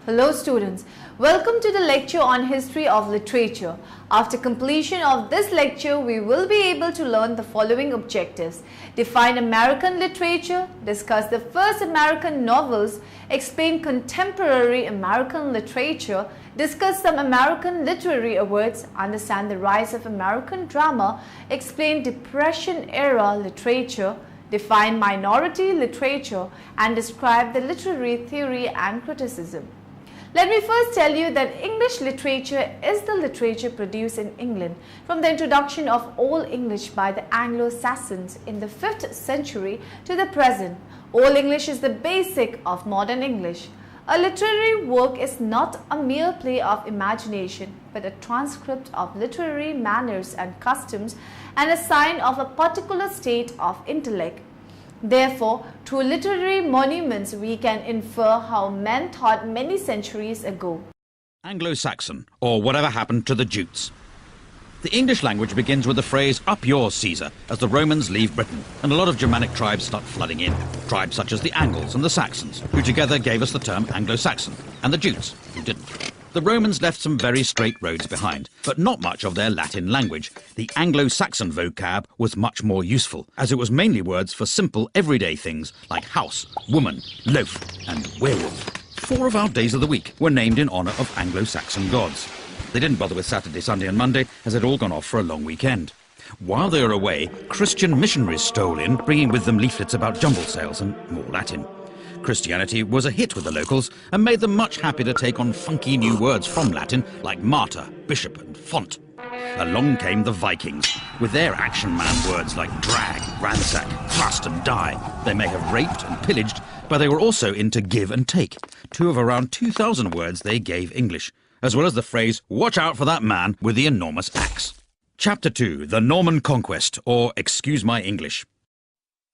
Hello students, welcome to the lecture on History of Literature. After completion of this lecture, we will be able to learn the following objectives. Define American literature, discuss the first American novels, explain contemporary American literature, discuss some American literary awards, understand the rise of American drama, explain Depression-era literature, define minority literature, and describe the literary theory and criticism. Let me first tell you that English literature is the literature produced in England from the introduction of Old English by the Anglo-Saxons in the 5th century to the present. Old English is the basic of modern English. A literary work is not a mere play of imagination, but a transcript of literary manners and customs and a sign of a particular state of intellect. Therefore, through literary monuments, we can infer how men thought many centuries ago. Anglo-Saxon, or whatever happened to the Jutes. The English language begins with the phrase, "Up yours, Caesar," as the Romans leave Britain, and a lot of Germanic tribes start flooding in. Tribes such as the Angles and the Saxons, who together gave us the term Anglo-Saxon, and the Jutes, who didn't. The Romans left some very straight roads behind, but not much of their Latin language. The Anglo-Saxon vocab was much more useful, as it was mainly words for simple everyday things like house, woman, loaf, and werewolf. 4 of our days of the week were named in honour of Anglo-Saxon gods. They didn't bother with Saturday, Sunday and Monday, as they'd all gone off for a long weekend. While they were away, Christian missionaries stole in, bringing with them leaflets about jumble sales and more Latin. Christianity was a hit with the locals and made them much happy to take on funky new words from Latin like martyr, bishop and font. Along came the Vikings, with their action man words like drag, ransack, thrust and die. They may have raped and pillaged, but they were also into give and take, 2 of around 2,000 words they gave English, as well as the phrase, "Watch out for that man with the enormous axe." Chapter 2, The Norman Conquest, or Excuse My English.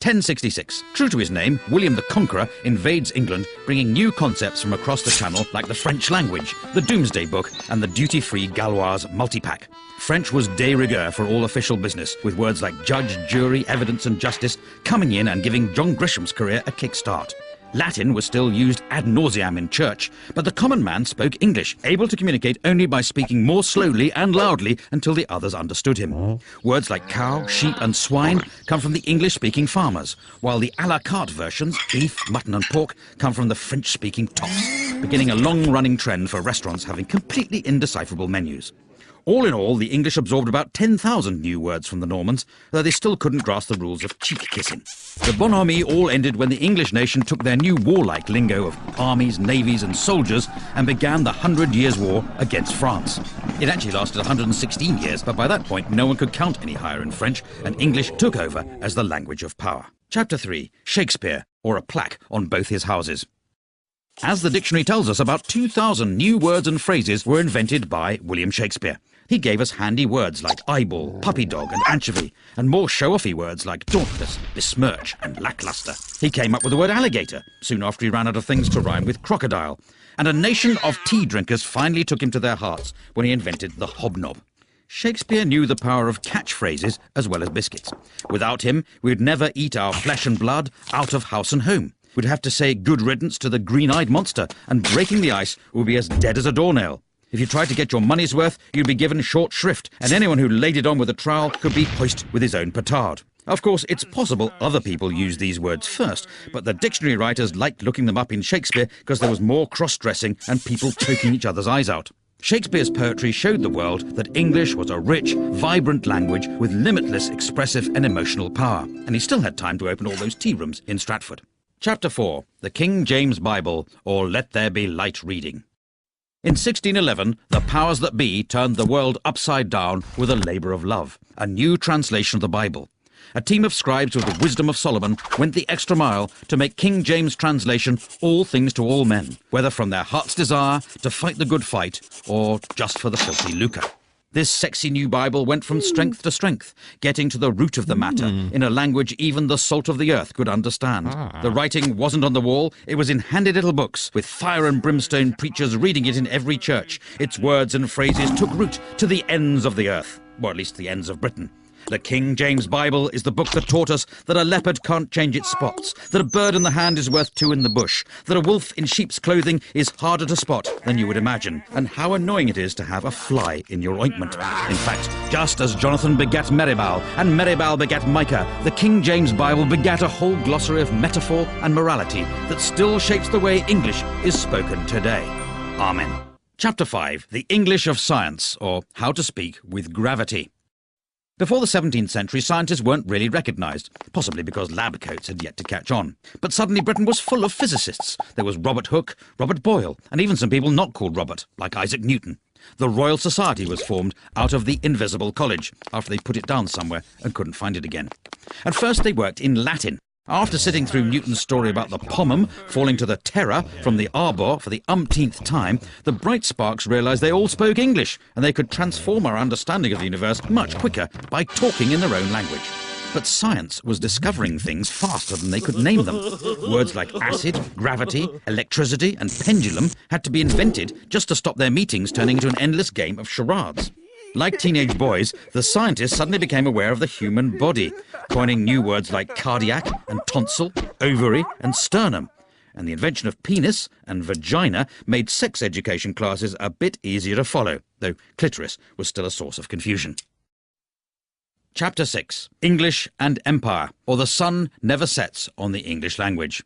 1066. True to his name, William the Conqueror invades England, bringing new concepts from across the Channel like the French language, the Doomsday Book and the duty-free Gauloise multipack. French was de rigueur for all official business, with words like judge, jury, evidence and justice coming in and giving John Grisham's career a kick-start. Latin was still used ad nauseam in church, but the common man spoke English, able to communicate only by speaking more slowly and loudly until the others understood him. Words like cow, sheep and swine come from the English-speaking farmers, while the à la carte versions, beef, mutton and pork, come from the French-speaking toffs, beginning a long-running trend for restaurants having completely indecipherable menus. All in all, the English absorbed about 10,000 new words from the Normans, though they still couldn't grasp the rules of cheek-kissing. The bonhomie all ended when the English nation took their new warlike lingo of armies, navies and soldiers and began the 100 Years' War against France. It actually lasted 116 years, but by that point no one could count any higher in French, and English took over as the language of power. Chapter 3, Shakespeare, or a plaque on both his houses. As the dictionary tells us, about 2,000 new words and phrases were invented by William Shakespeare. He gave us handy words like eyeball, puppy dog and anchovy, and more show-offy words like dauntless, besmirch and lackluster. He came up with the word alligator, soon after he ran out of things to rhyme with crocodile. And a nation of tea drinkers finally took him to their hearts when he invented the hobnob. Shakespeare knew the power of catchphrases as well as biscuits. Without him, we'd never eat our flesh and blood out of house and home. We'd have to say good riddance to the green-eyed monster, and breaking the ice would be as dead as a doornail. If you tried to get your money's worth, you'd be given short shrift, and anyone who laid it on with a trowel could be hoisted with his own petard. Of course, it's possible other people used these words first, but the dictionary writers liked looking them up in Shakespeare because there was more cross-dressing and people choking each other's eyes out. Shakespeare's poetry showed the world that English was a rich, vibrant language with limitless expressive and emotional power, and he still had time to open all those tea rooms in Stratford. Chapter 4, The King James Bible, or Let There Be Light Reading. In 1611, the powers that be turned the world upside down with a labour of love, a new translation of the Bible. A team of scribes with the wisdom of Solomon went the extra mile to make King James' translation all things to all men, whether from their heart's desire to fight the good fight or just for the filthy lucre. This sexy new Bible went from strength to strength, getting to the root of the matter in a language even the salt of the earth could understand. The writing wasn't on the wall, it was in handy little books, with fire and brimstone preachers reading it in every church. Its words and phrases took root to the ends of the earth, or at least the ends of Britain. The King James Bible is the book that taught us that a leopard can't change its spots, that a bird in the hand is worth two in the bush, that a wolf in sheep's clothing is harder to spot than you would imagine, and how annoying it is to have a fly in your ointment. In fact, just as Jonathan begat Meribal, and Meribal begat Micah, the King James Bible begat a whole glossary of metaphor and morality that still shapes the way English is spoken today. Amen. Chapter 5. The English of Science, or How to Speak with Gravity. Before the 17th century, scientists weren't really recognised, possibly because lab coats had yet to catch on. But suddenly Britain was full of physicists. There was Robert Hooke, Robert Boyle, and even some people not called Robert, like Isaac Newton. The Royal Society was formed out of the Invisible College, after they put it down somewhere and couldn't find it again. At first they worked in Latin. After sitting through Newton's story about the pomum falling to the terror from the arbor for the umpteenth time, the bright sparks realised they all spoke English, and they could transform our understanding of the universe much quicker by talking in their own language. But science was discovering things faster than they could name them. Words like acid, gravity, electricity, and pendulum had to be invented just to stop their meetings turning into an endless game of charades. Like teenage boys, the scientists suddenly became aware of the human body, coining new words like cardiac and tonsil, ovary and sternum. And the invention of penis and vagina made sex education classes a bit easier to follow, though clitoris was still a source of confusion. Chapter 6. English and Empire, or The Sun Never Sets on the English Language.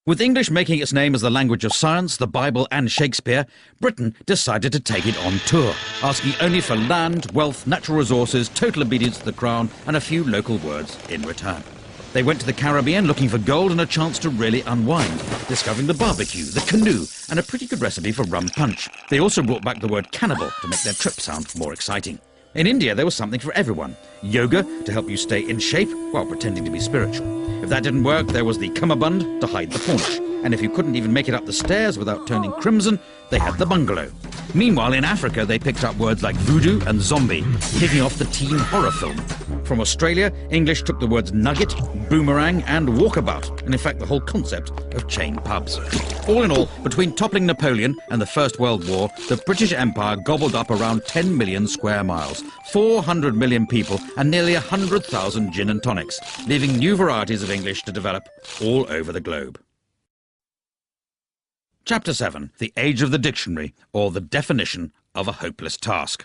With English making its name as the language of science, the Bible and Shakespeare, Britain decided to take it on tour, asking only for land, wealth, natural resources, total obedience to the crown, and a few local words in return. They went to the Caribbean looking for gold and a chance to really unwind, discovering the barbecue, the canoe, and a pretty good recipe for rum punch. They also brought back the word cannibal to make their trip sound more exciting. In India, there was something for everyone. Yoga to help you stay in shape while pretending to be spiritual. If that didn't work, there was the cummerbund to hide the paunch. And if you couldn't even make it up the stairs without turning crimson, they had the bungalow. Meanwhile, in Africa, they picked up words like voodoo and zombie, kicking off the teen horror film. From Australia, English took the words nugget, boomerang, and walkabout, and in fact the whole concept of chain pubs. All in all, between toppling Napoleon and the First World War, the British Empire gobbled up around 10 million square miles, 400 million people, and nearly 100,000 gin and tonics, leaving new varieties of English to develop all over the globe. Chapter 7. The Age of the Dictionary, or the Definition of a Hopeless Task.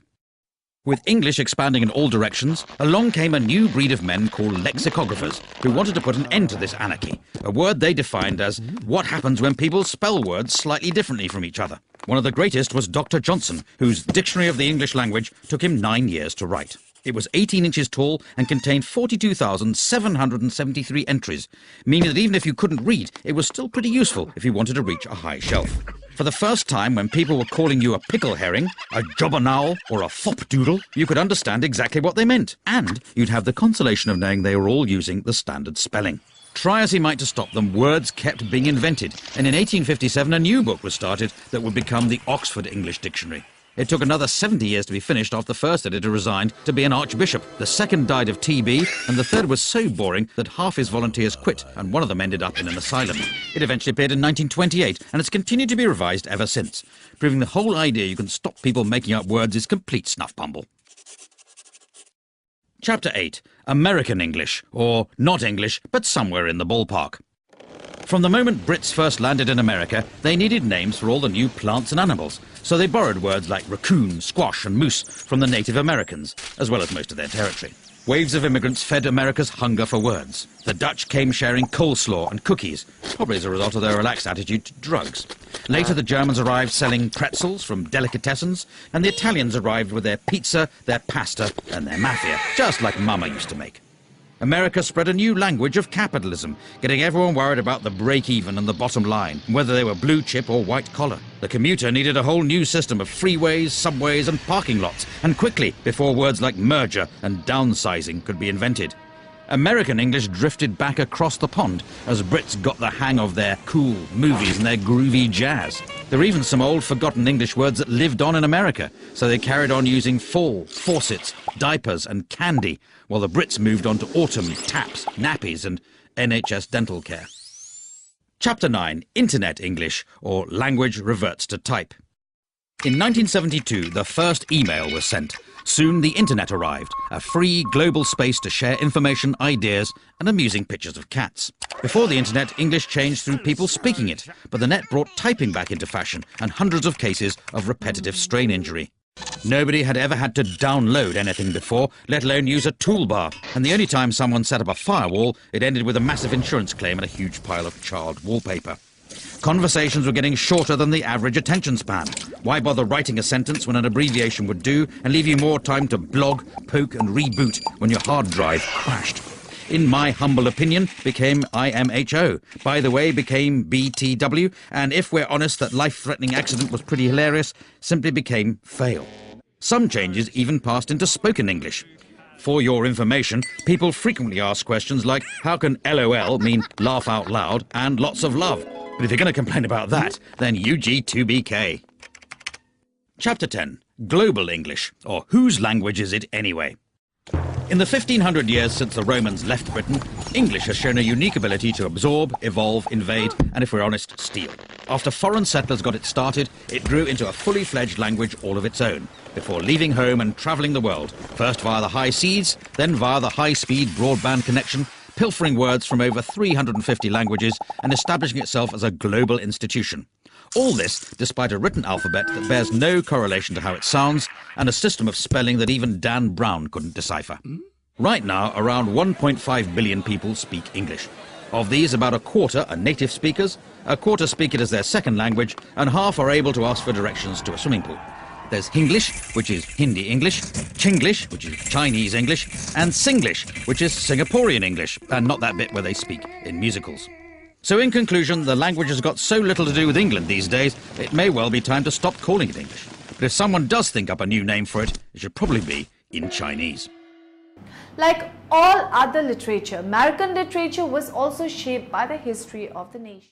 With English expanding in all directions, along came a new breed of men called lexicographers, who wanted to put an end to this anarchy, a word they defined as what happens when people spell words slightly differently from each other. One of the greatest was Dr. Johnson, whose Dictionary of the English Language took him 9 years to write. It was 18 inches tall and contained 42,773 entries, meaning that even if you couldn't read, it was still pretty useful if you wanted to reach a high shelf. For the first time, when people were calling you a pickle herring, a jobbernowl, or a fopdoodle, you could understand exactly what they meant, and you'd have the consolation of knowing they were all using the standard spelling. Try as he might to stop them, words kept being invented, and in 1857 a new book was started that would become the Oxford English Dictionary. It took another 70 years to be finished after the first editor resigned to be an archbishop. The second died of TB, and the third was so boring that half his volunteers quit, and one of them ended up in an asylum. It eventually appeared in 1928, and it's continued to be revised ever since, proving the whole idea you can stop people making up words is complete snuff pumble. Chapter 8. American English, or not English, but somewhere in the ballpark. From the moment Brits first landed in America, they needed names for all the new plants and animals, so they borrowed words like raccoon, squash and moose from the Native Americans, as well as most of their territory. Waves of immigrants fed America's hunger for words. The Dutch came sharing coleslaw and cookies, probably as a result of their relaxed attitude to drugs. Later the Germans arrived selling pretzels from delicatessens, and the Italians arrived with their pizza, their pasta and their mafia, just like Mama used to make. America spread a new language of capitalism, getting everyone worried about the break-even and the bottom line, whether they were blue chip or white collar. The commuter needed a whole new system of freeways, subways and parking lots, and quickly, before words like merger and downsizing could be invented. American English drifted back across the pond as Brits got the hang of their cool movies and their groovy jazz. There were even some old forgotten English words that lived on in America, so they carried on using fall, faucets, diapers and candy, while the Brits moved on to autumn, taps, nappies and NHS dental care. Chapter 9. Internet English, or Language Reverts to Type. In 1972, the first email was sent. Soon the internet arrived, a free global space to share information, ideas and amusing pictures of cats. Before the internet, English changed through people speaking it, but the net brought typing back into fashion and hundreds of cases of repetitive strain injury. Nobody had ever had to download anything before, let alone use a toolbar, and the only time someone set up a firewall, it ended with a massive insurance claim and a huge pile of charred wallpaper. Conversations were getting shorter than the average attention span. Why bother writing a sentence when an abbreviation would do and leave you more time to blog, poke and reboot when your hard drive crashed? In my humble opinion, became IMHO. By the way, became BTW, and if we're honest that life-threatening accident was pretty hilarious, simply became fail. Some changes even passed into spoken English. For your information, people frequently ask questions like, how can LOL mean laugh out loud and lots of love? But if you're going to complain about that, then UG2BK. Chapter 10. Global English, or whose language is it anyway? In the 1500 years since the Romans left Britain, English has shown a unique ability to absorb, evolve, invade, and if we're honest, steal. After foreign settlers got it started, it grew into a fully fledged language all of its own, before leaving home and travelling the world, first via the high seas, then via the high-speed broadband connection, pilfering words from over 350 languages and establishing itself as a global institution. All this despite a written alphabet that bears no correlation to how it sounds and a system of spelling that even Dan Brown couldn't decipher. Right now, around 1.5 billion people speak English. Of these, about a quarter are native speakers, a quarter speak it as their second language, and half are able to ask for directions to a swimming pool. There's Hinglish, which is Hindi English, Chinglish, which is Chinese English, and Singlish, which is Singaporean English, and not that bit where they speak in musicals. So in conclusion, the language has got so little to do with England these days, it may well be time to stop calling it English. But if someone does think up a new name for it, it should probably be in Chinese. Like all other literature, American literature was also shaped by the history of the nation.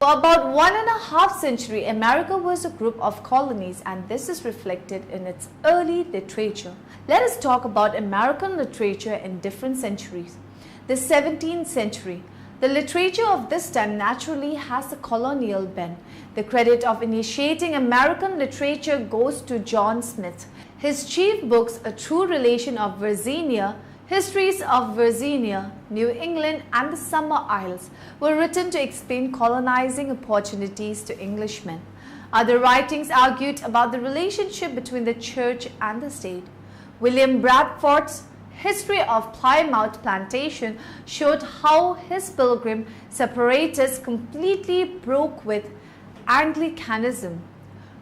For about 1.5 centuries, America was a group of colonies, and this is reflected in its early literature. Let us talk about American literature in different centuries. The 17th century. The literature of this time naturally has a colonial bent. The credit of initiating American literature goes to John Smith. His chief books, A True Relation of Virginia, Histories of Virginia, New England and the Summer Isles, were written to explain colonizing opportunities to Englishmen. Other writings argued about the relationship between the church and the state. William Bradford's History of Plymouth Plantation showed how his Pilgrim separatists completely broke with Anglicanism.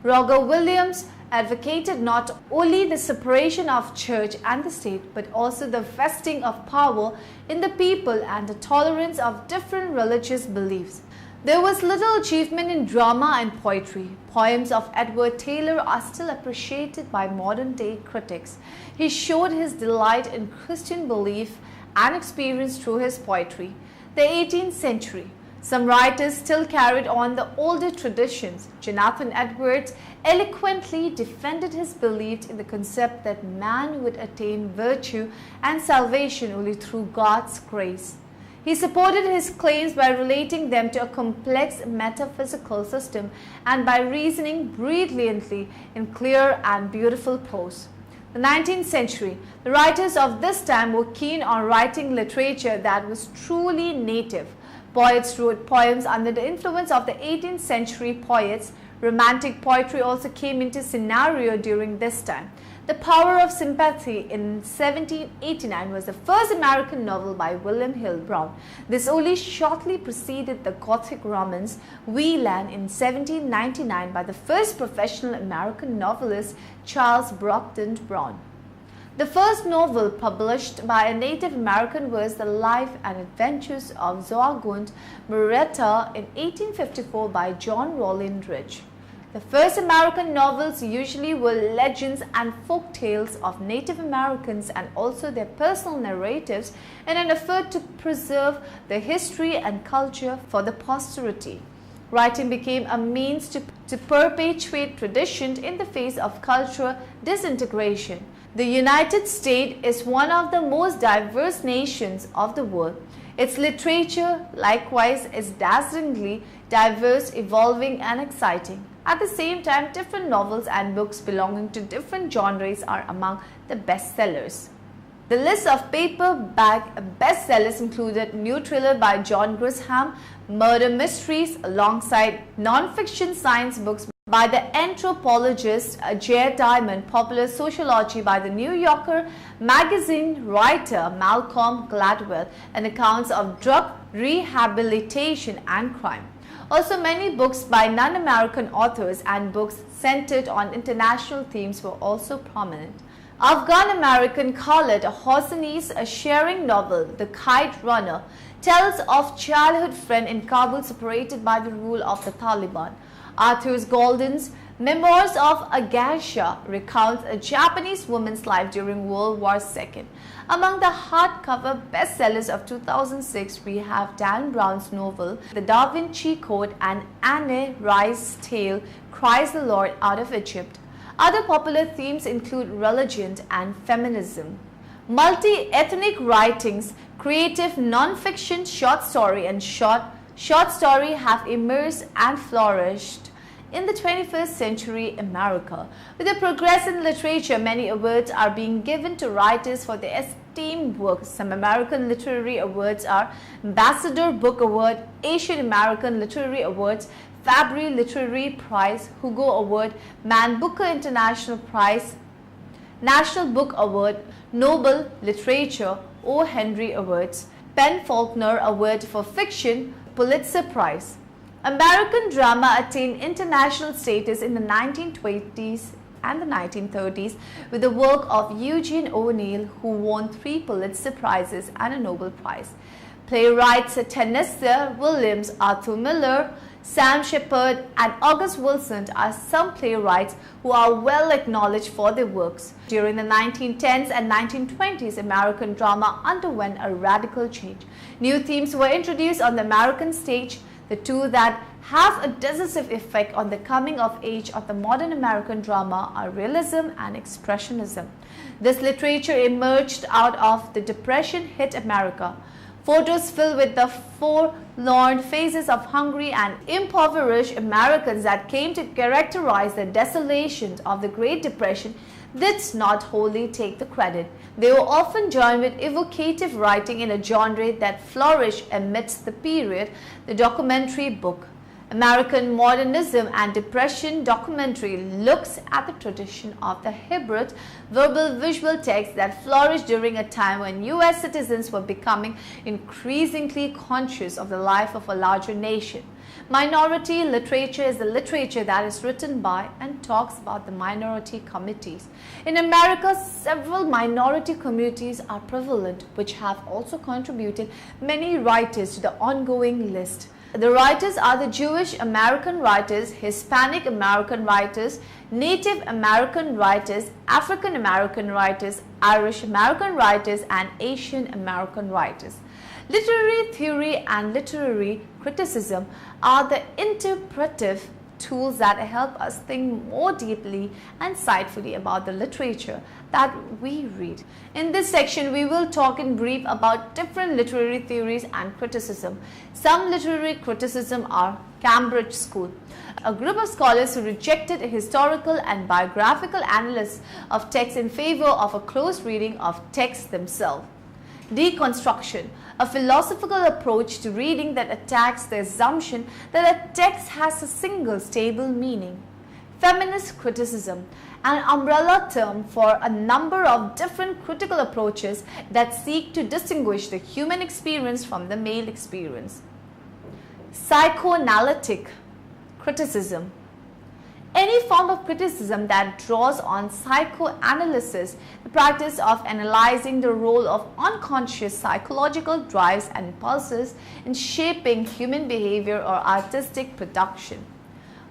Roger Williams advocated not only the separation of church and the state, but also the vesting of power in the people and the tolerance of different religious beliefs. There was little achievement in drama and poetry. Poems of Edward Taylor are still appreciated by modern-day critics. He showed his delight in Christian belief and experience through his poetry. The 18th century. Some writers still carried on the older traditions. Jonathan Edwards eloquently defended his belief in the concept that man would attain virtue and salvation only through God's grace. He supported his claims by relating them to a complex metaphysical system and by reasoning brilliantly in clear and beautiful prose. The 19th century. The writers of this time were keen on writing literature that was truly native. Poets wrote poems under the influence of the 18th century poets. Romantic poetry also came into scenario during this time. The Power of Sympathy in 1789 was the first American novel by William Hill Brown. This only shortly preceded the Gothic romance Wieland in 1799 by the first professional American novelist Charles Brockden Brown. The first novel published by a Native American was The Life and Adventures of Zauagund Murrieta in 1854 by John Rollin Ridge. The first American novels usually were legends and folk tales of Native Americans and also their personal narratives in an effort to preserve their history and culture for the posterity. Writing became a means to perpetuate tradition in the face of cultural disintegration. The United States is one of the most diverse nations of the world. Its literature, likewise, is dazzlingly diverse, evolving, and exciting. At the same time, different novels and books belonging to different genres are among the bestsellers. The list of paperback bestsellers included new thriller by John Grisham, murder mysteries, alongside non-fiction science books by the anthropologist Jared Diamond, popular sociology by the New Yorker magazine writer Malcolm Gladwell, and accounts of drug rehabilitation and crime. Also, many books by non-American authors and books centered on international themes were also prominent. Afghan-American Khaled Hosseini's sharing novel, The Kite Runner, tells of childhood friend in Kabul separated by the rule of the Taliban. Arthur Golden's Memoirs of a Geisha recounts a Japanese woman's life during World War II. Among the hardcover bestsellers of 2006, we have Dan Brown's novel, The Da Vinci Code, and Anne Rice's tale, Cries the Lord Out of Egypt. Other popular themes include religion and feminism. Multi-ethnic writings, creative non-fiction, short story, and short story have emerged and flourished in the 21st century America. With the progress in literature, many awards are being given to writers for their esteemed works. Some American literary awards are Ambassador Book Award, Asian American Literary Awards, Fabry Literary Prize, Hugo Award, Man Booker International Prize, National Book Award, Nobel Literature, O. Henry Awards, Penn Faulkner Award for Fiction, Pulitzer Prize. American drama attained international status in the 1920s and the 1930s with the work of Eugene O'Neill, who won 3 Pulitzer Prizes and a Nobel Prize. Playwrights Tennessee Williams, Arthur Miller, Sam Shepard, and August Wilson are some playwrights who are well acknowledged for their works. During the 1910s and 1920s, American drama underwent a radical change. New themes were introduced on the American stage. The two that have a decisive effect on the coming of age of the modern American drama are realism and expressionism. This literature emerged out of the Depression hit America. Photos filled with the forlorn faces of hungry and impoverished Americans that came to characterize the desolation of the Great Depression did not wholly take the credit. They were often joined with evocative writing in a genre that flourished amidst the period, the documentary book. American Modernism and Depression documentary looks at the tradition of the hybrid verbal visual text that flourished during a time when US citizens were becoming increasingly conscious of the life of a larger nation. Minority literature is the literature that is written by and talks about the minority communities. In America, several minority communities are prevalent, which have also contributed many writers to the ongoing list. The writers are the Jewish American writers, Hispanic American writers, Native American writers, African American writers, Irish American writers, and Asian American writers. Literary theory and literary criticism are the interpretive tools that help us think more deeply and insightfully about the literature that we read. In this section, we will talk in brief about different literary theories and criticism. Some literary criticism are Cambridge School, a group of scholars who rejected a historical and biographical analysis of text in favor of a close reading of texts themselves. Deconstruction, a philosophical approach to reading that attacks the assumption that a text has a single stable meaning. Feminist criticism, an umbrella term for a number of different critical approaches that seek to distinguish the human experience from the male experience. Psychoanalytic criticism, any form of criticism that draws on psychoanalysis, the practice of analyzing the role of unconscious psychological drives and impulses in shaping human behavior or artistic production.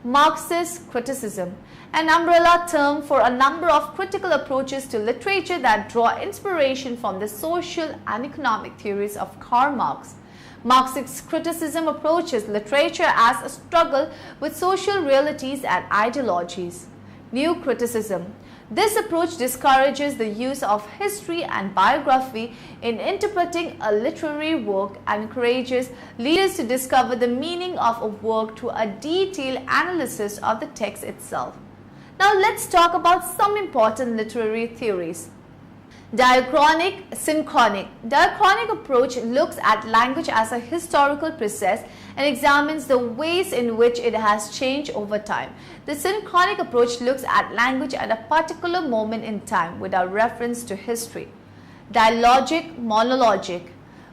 Marxist criticism, an umbrella term for a number of critical approaches to literature that draw inspiration from the social and economic theories of Karl Marx. Marxist criticism approaches literature as a struggle with social realities and ideologies. New criticism. This approach discourages the use of history and biography in interpreting a literary work and encourages readers to discover the meaning of a work through a detailed analysis of the text itself. Now let's talk about some important literary theories. Diachronic synchronic. Diachronic approach looks at language as a historical process and examines the ways in which it has changed over time. The synchronic approach looks at language at a particular moment in time without reference to history. Dialogic monologic.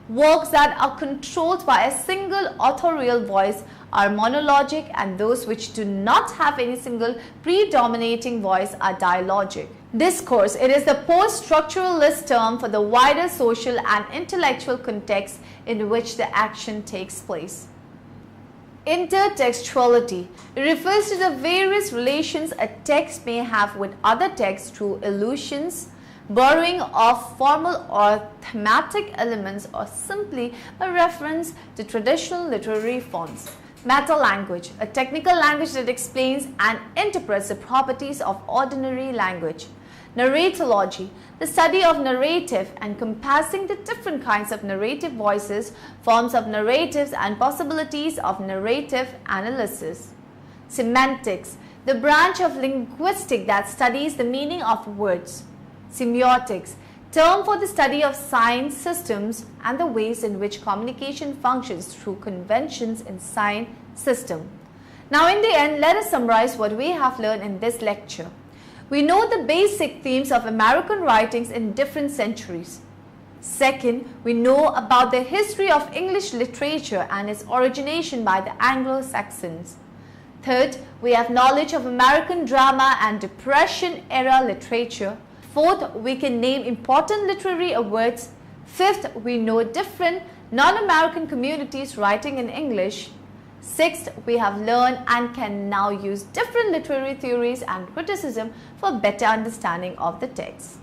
Works that are controlled by a single authorial voice are monologic, and those which do not have any single predominating voice are dialogic. Discourse. It is the post-structuralist term for the wider social and intellectual context in which the action takes place. Intertextuality. It refers to the various relations a text may have with other texts through allusions, borrowing of formal or thematic elements, or simply a reference to traditional literary forms. Meta-language, a technical language that explains and interprets the properties of ordinary language. Narratology, the study of narrative encompassing the different kinds of narrative voices, forms of narratives, and possibilities of narrative analysis. Semantics, the branch of linguistics that studies the meaning of words. Semiotics, term for the study of sign systems and the ways in which communication functions through conventions in sign system. Now in the end, let us summarize what we have learned in this lecture. We know the basic themes of American writings in different centuries. Second, we know about the history of English literature and its origination by the Anglo-Saxons. Third, we have knowledge of American drama and Depression-era literature. Fourth, we can name important literary awards. Fifth, we know different non-American communities writing in English. Sixth, we have learned and can now use different literary theories and criticism for better understanding of the text.